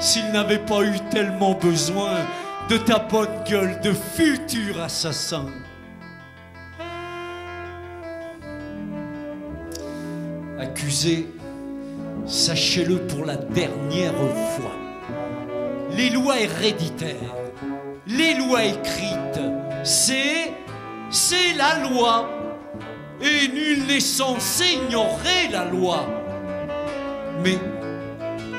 s'il n'avait pas eu tellement besoin de ta bonne gueule de futur assassin. Accusé, sachez-le pour la dernière fois, les lois héréditaires, les lois écrites, c'est la loi. Et nul n'est censé ignorer la loi. Mais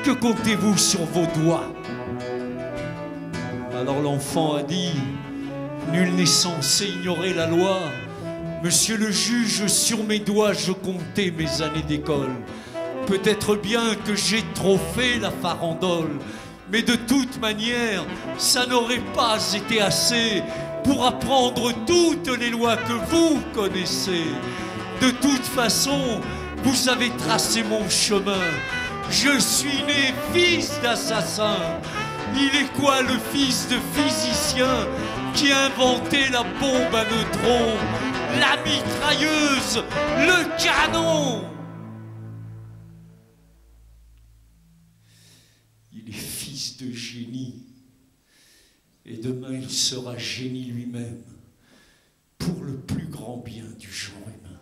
que comptez-vous sur vos doigts? Alors l'enfant a dit, nul n'est censé ignorer la loi. Monsieur le juge, sur mes doigts je comptais mes années d'école. Peut-être bien que j'ai trop fait la farandole, mais de toute manière, ça n'aurait pas été assez pour apprendre toutes les lois que vous connaissez. De toute façon, vous avez tracé mon chemin. Je suis né fils d'assassin. Il est quoi le fils de physicien qui a inventé la bombe à neutrons, la mitrailleuse, le canon? Il est fils de génie. Et demain, il sera génie lui-même pour le plus grand bien du genre humain.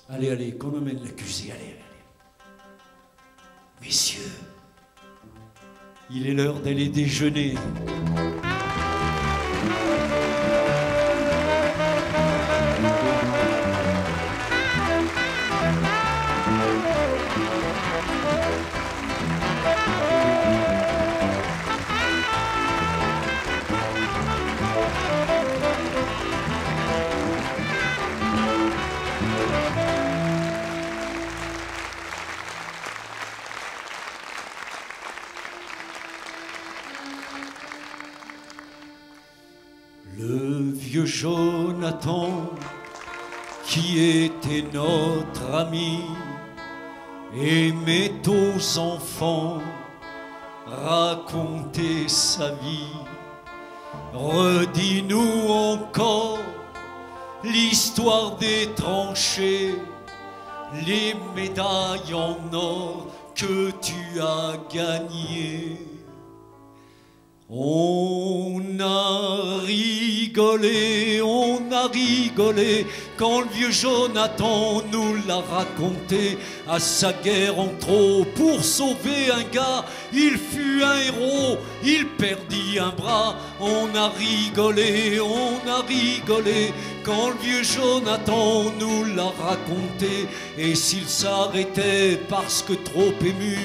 Allez, allez, qu'on emmène l'accusé, allez, allez. Messieurs, il est l'heure d'aller déjeuner. Le vieux Jonathan, qui était notre ami, aimait aux enfants raconter sa vie. Redis-nous encore l'histoire des tranchées, les médailles en or que tu as gagnées. On a rigolé quand le vieux Jonathan nous l'a raconté. À sa guerre en trop pour sauver un gars, il fut un héros, il perdit un bras. On a rigolé quand le vieux Jonathan nous l'a raconté. Et s'il s'arrêtait parce que trop ému,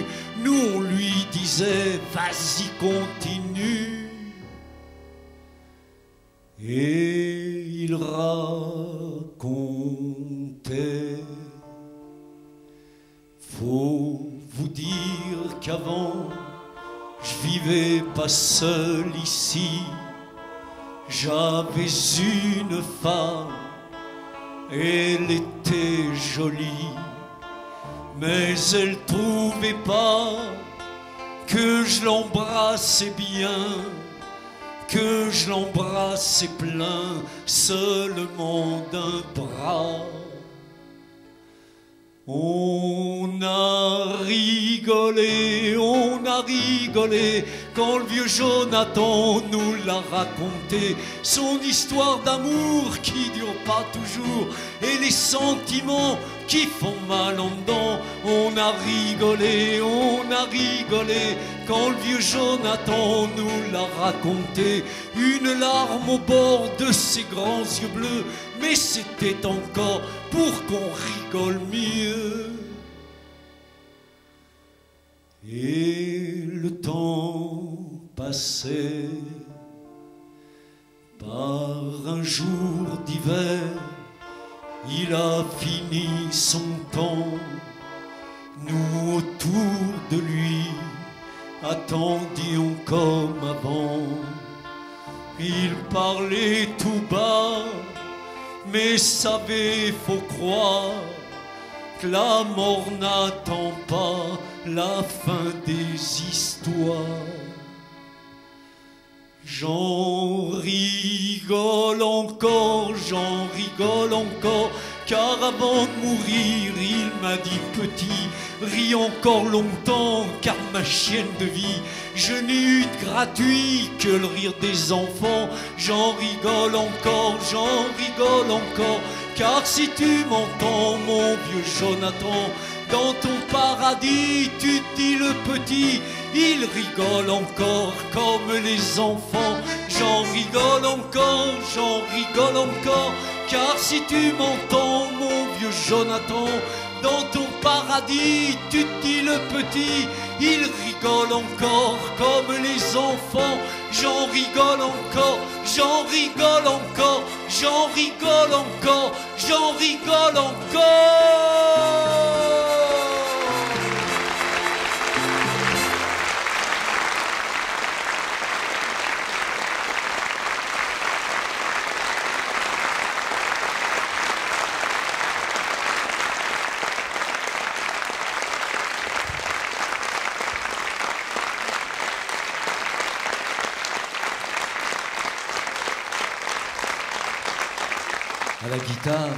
nous on lui disait vas-y continue. Et il racontait. Faut vous dire qu'avant je vivais pas seul ici. J'avais une femme, elle était jolie, mais elle trouvait pas que je l'embrassais bien, que je l'embrassais plein seulement d'un bras. On a rigolé quand le vieux Jonathan nous l'a raconté. Son histoire d'amour qui dure pas toujours et les sentiments qui font mal en dedans. On a rigolé quand le vieux Jonathan nous l'a raconté. Une larme au bord de ses grands yeux bleus, mais c'était encore pour qu'on rigole mieux. Et le temps passait. Par un jour d'hiver, il a fini son temps. Nous autour de lui attendions comme avant. Il parlait tout bas, mais savait, faut croire, que la mort n'attend pas la fin des histoires. J'en rigole encore car avant de mourir, il m'a dit petit, ris encore longtemps, car ma chienne de vie, je n'ai eu de gratuit que le rire des enfants. J'en rigole encore, car si tu m'entends, mon vieux Jonathan, dans ton paradis, tu te dis le petit, il rigole encore comme les enfants. J'en rigole encore, car si tu m'entends, mon vieux Jonathan, dans ton paradis, tu te dis le petit, il rigole encore comme les enfants. J'en rigole encore, j'en rigole encore. À la guitare,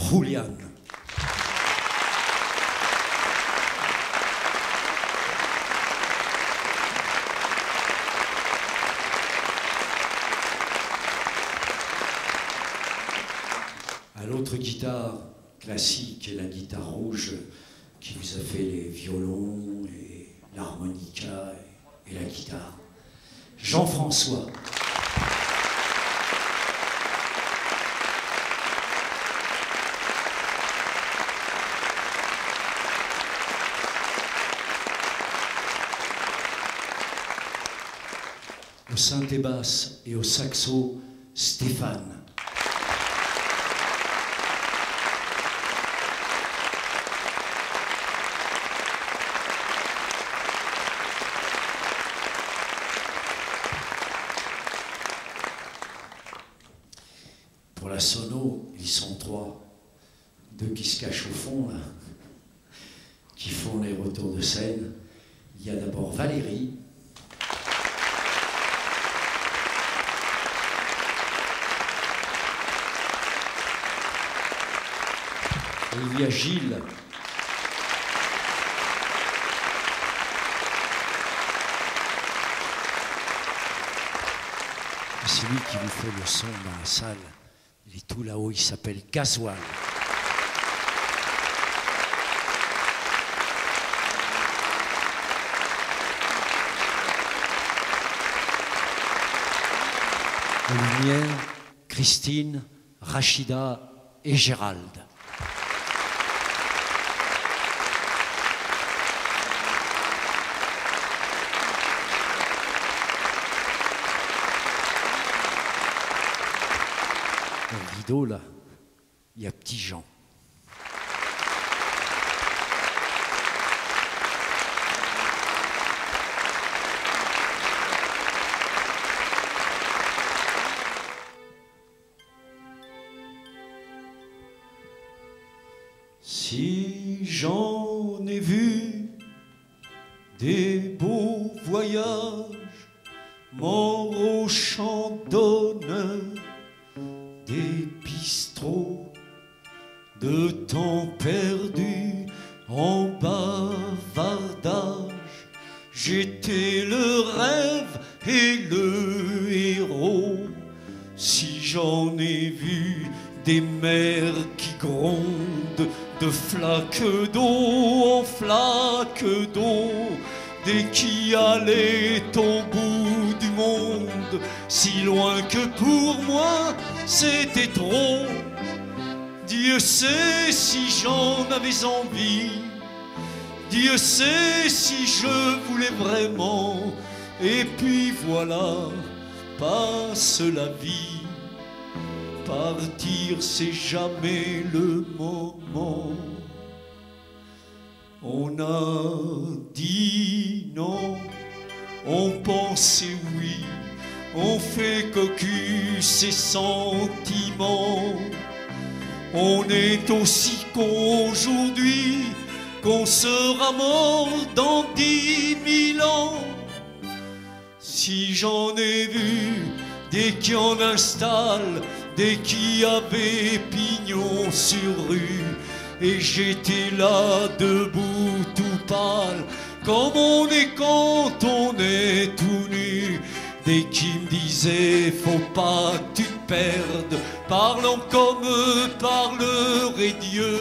Julian. À l'autre guitare classique et la guitare rouge qui vous a fait les violons et l'harmonica et la guitare, Jean-François. Au synthé basse et au saxo, Stéphane. Pour la sono, ils sont trois. Deux qui se cachent au fond, là, qui font les retours de scène. Il y a d'abord Valérie. Et il y a Gilles. C'est lui qui vous fait le son dans la salle. Il est tout là-haut, il s'appelle Gasoil. Aux lumières, Christine, Rachida et Gérald. Dans le rideau, là, il y a Petit Jean. Si j'en ai vu des beaux voyages, mort au champ d'honneur, des bistrots, de temps perdu en bavardage, j'étais le rêve et le héros. Si j'en ai vu des mers qui grondent, de flaques d'eau en flaques d'eau, des qui allaient au bout du monde, si loin que pour moi c'était trop. Dieu sait si j'en avais envie, Dieu sait si je voulais vraiment, et puis voilà, passe la vie. Partir, c'est jamais le moment. On a dit non, on pensait oui, on fait caucus et sentiments. On est aussi con aujourd'hui qu'on sera mort dans 10 000 ans. Si j'en ai vu des qui en installent dès qu'il y avait pignon sur rue. Et j'étais là debout tout pâle, comme on est quand on est tout nu. Dès qu'ils me disaient faut pas que tu te perdes, parlant comme parlerait Dieu,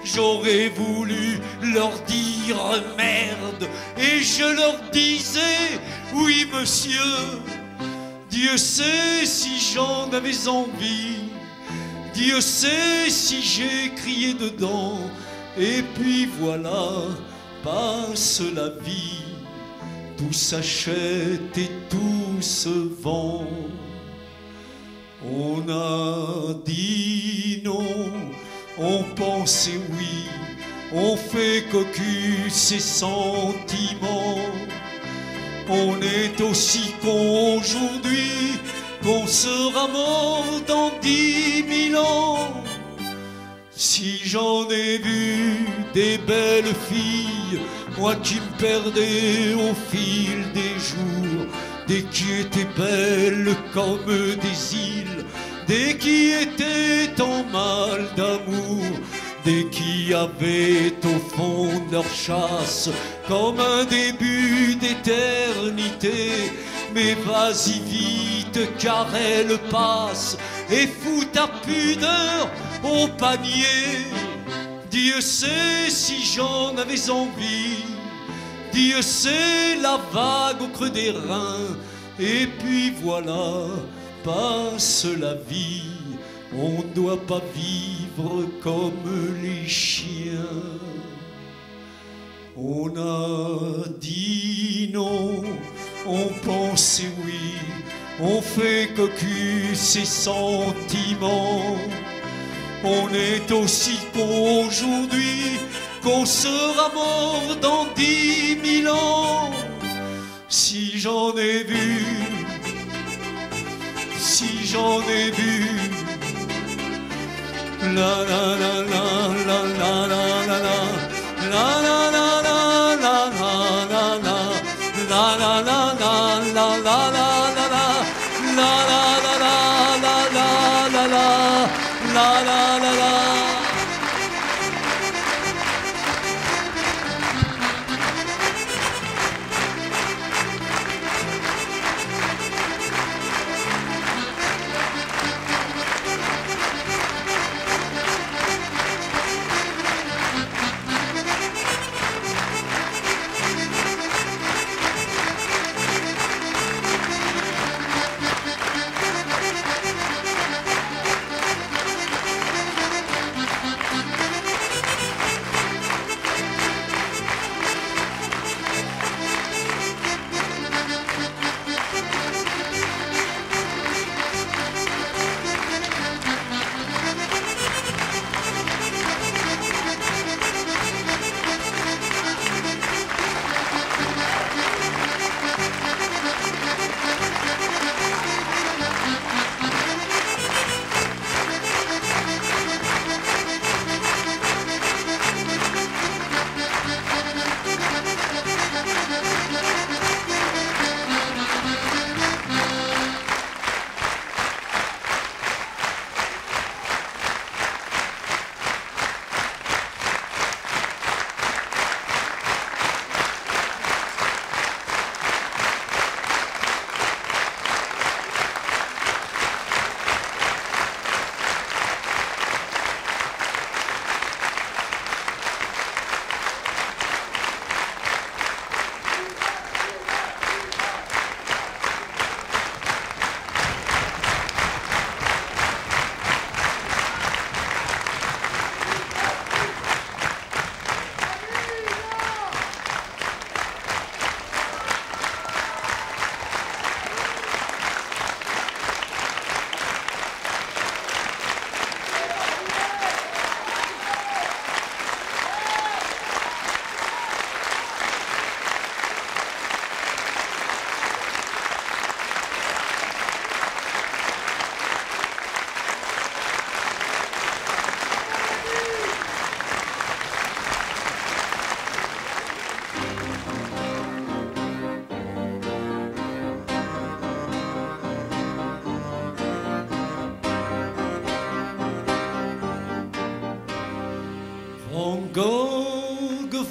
j'aurais voulu leur dire merde. Et je leur disais oui monsieur, Dieu sait si j'en avais envie, Dieu sait si j'ai crié dedans. Et puis voilà, passe la vie, tout s'achète et tout se vend. On a dit non, on pensait oui, on fait cocus et sentiments. On est aussi con aujourd'hui qu'on sera mort dans 10 000 ans. Si j'en ai vu des belles filles, moi qui me perdais au fil des jours, des qui étaient belles comme des îles, des qui étaient en mal d'amour, des qui avaient au fond de leur chasse comme un début d'éternité. Mais vas-y vite car elle passe et fous ta pudeur au panier. Dieu sait si j'en avais envie, Dieu sait la vague au creux des reins. Et puis voilà, passe la vie, on ne doit pas vivre comme les chiens. On a dit non, on pensait oui, on fait cocus et sentiments. On est aussi con aujourd'hui qu'on sera mort dans 10 000 ans. Si j'en ai vu, si j'en ai vu, la la la la la la la la la la la la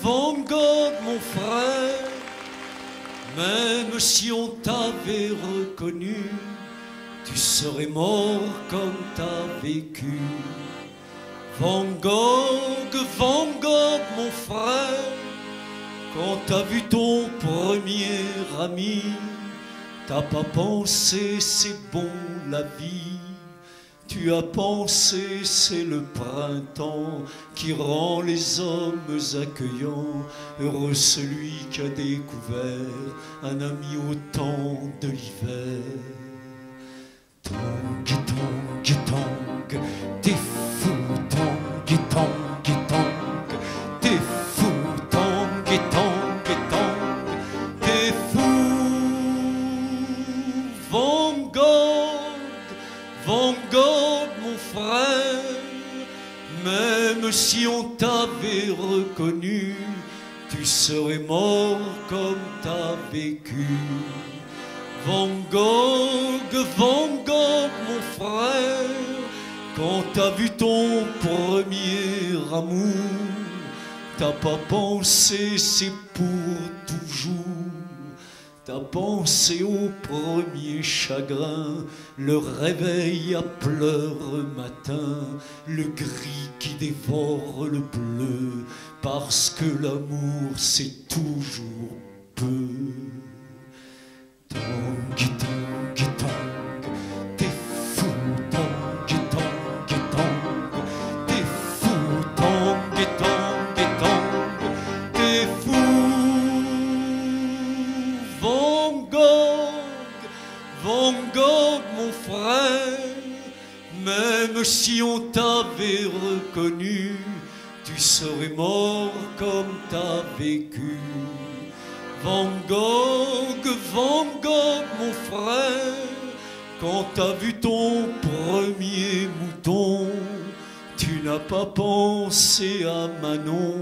Van Gogh, mon frère, même si on t'avait reconnu, tu serais mort comme t'as vécu. Van Gogh, mon frère, quand t'as vu ton premier ami, t'as pas pensé c'est bon la vie. Tu as pensé c'est le printemps qui rend les hommes accueillants. Heureux celui qui a découvert un ami au temps de l'hiver. Tang, tang, tang, t'es fou, tang, tang, tang, t'es fou, tang, tang, tang, t'es fou. Van Gogh, mon frère, même si on t'avait reconnu, tu serais mort comme t'as vécu. Van Gogh, mon frère, quand t'as vu ton premier amour, t'as pas pensé c'est pour toujours. T'as pensé au premier chagrin, le réveil à pleurs matin, le gris qui dévore le bleu, parce que l'amour c'est toujours peu. Tang, tang, tang, t'es fou, tang, tang, tang, t'es fou, tang, tang, tang, t'es fou. Van Gogh, mon frère, même si on t'avait reconnu, tu serais mort comme t'as vécu. Van Gogh, mon frère, quand t'as vu ton premier mouton, tu n'as pas pensé à Manon,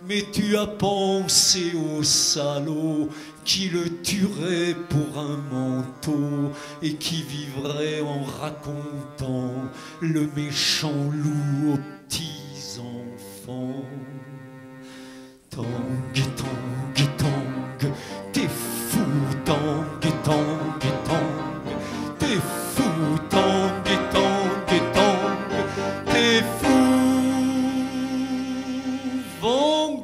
mais tu as pensé au salaud qui le tuerait pour un manteau et qui vivrait en racontant le méchant loup aux petits enfants. Tang, tang, tang, t'es fou, tang, tang, tang, t'es fou, tang, tang, tang, t'es fou. Van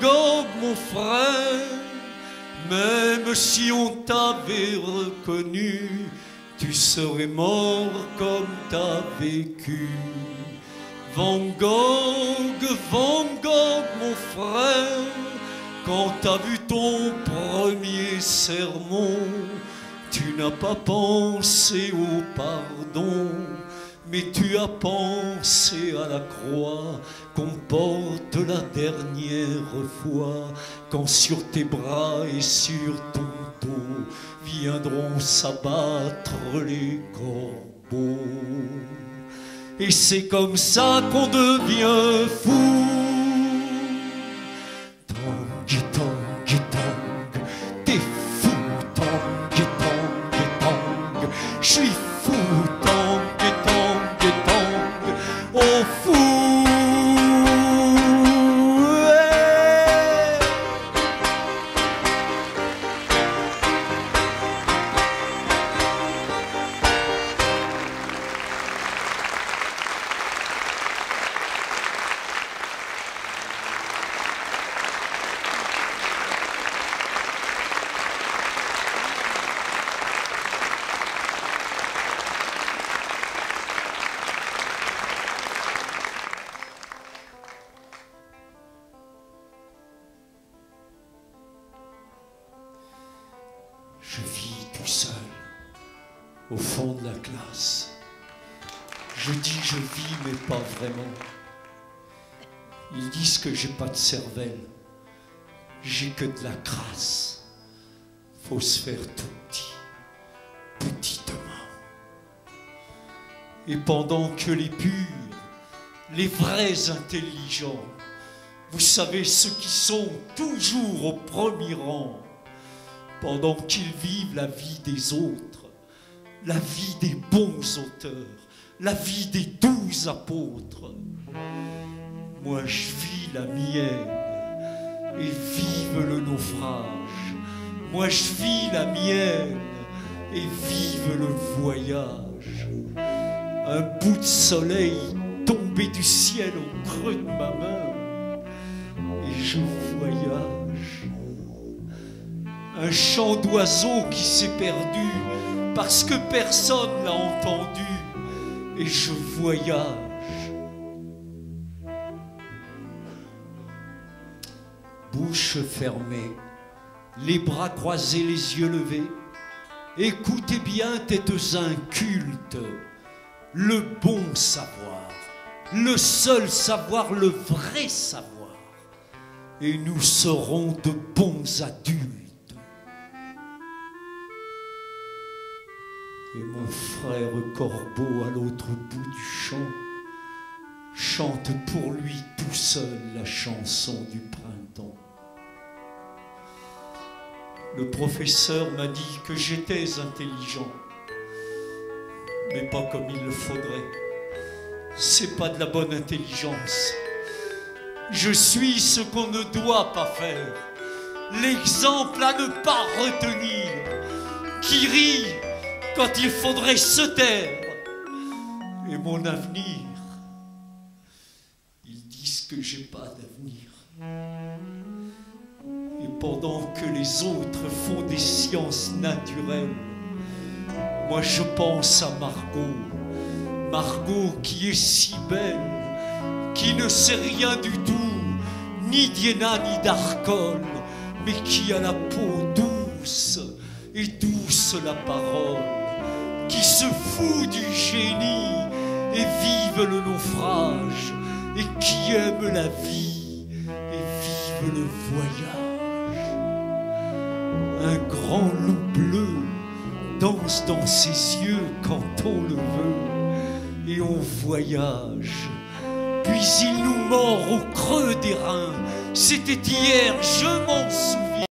Gogh, mon frère, même si on t'avait reconnu, tu serais mort comme t'as vécu. Van Gogh, mon frère, quand t'as vu ton premier sermon, tu n'as pas pensé au pardon, mais tu as pensé à la croix qu'on porte la dernière fois, quand sur tes bras et sur ton dos viendront s'abattre les corbeaux. Et c'est comme ça qu'on devient fou. Tang, tang, tang, t'es fou, tang, tang, tang, je suis fou, tang, tang, tang, oh fou. Je vis tout seul, au fond de la classe. Je dis je vis, mais pas vraiment. Ils disent que j'ai pas de cervelle, j'ai que de la crasse. Faut se faire tout petit, petitement. Et pendant que les purs, les vrais intelligents, vous savez, ceux qui sont toujours au premier rang, pendant qu'ils vivent la vie des autres, la vie des bons auteurs, la vie des 12 apôtres, moi je vis la mienne, et vive le naufrage. Moi je vis la mienne, et vive le voyage. Un bout de soleil tombé du ciel au creux de ma main, et je voyage. Un chant d'oiseau qui s'est perdu parce que personne l'a entendu, et je voyage. Bouche fermée, les bras croisés, les yeux levés, écoutez bien, têtes incultes, le bon savoir, le seul savoir, le vrai savoir, et nous serons de bons adultes. Et mon frère corbeau à l'autre bout du champ chante pour lui tout seul la chanson du printemps. Le professeur m'a dit que j'étais intelligent, mais pas comme il le faudrait. C'est pas de la bonne intelligence. Je suis ce qu'on ne doit pas faire, l'exemple à ne pas retenir, qui rit quand il faudrait se taire. Et mon avenir, ils disent que j'ai pas d'avenir. Et pendant que les autres font des sciences naturelles, moi je pense à Margot, Margot qui est si belle, qui ne sait rien du tout, ni d'Iéna ni d'Arcole, mais qui a la peau douce, et douce la parole, qui se fout du génie et vive le naufrage, et qui aime la vie et vive le voyage. Un grand loup bleu danse dans ses yeux quand on le veut, et on voyage. Puis il nous mord au creux des reins. C'était hier, je m'en souviens.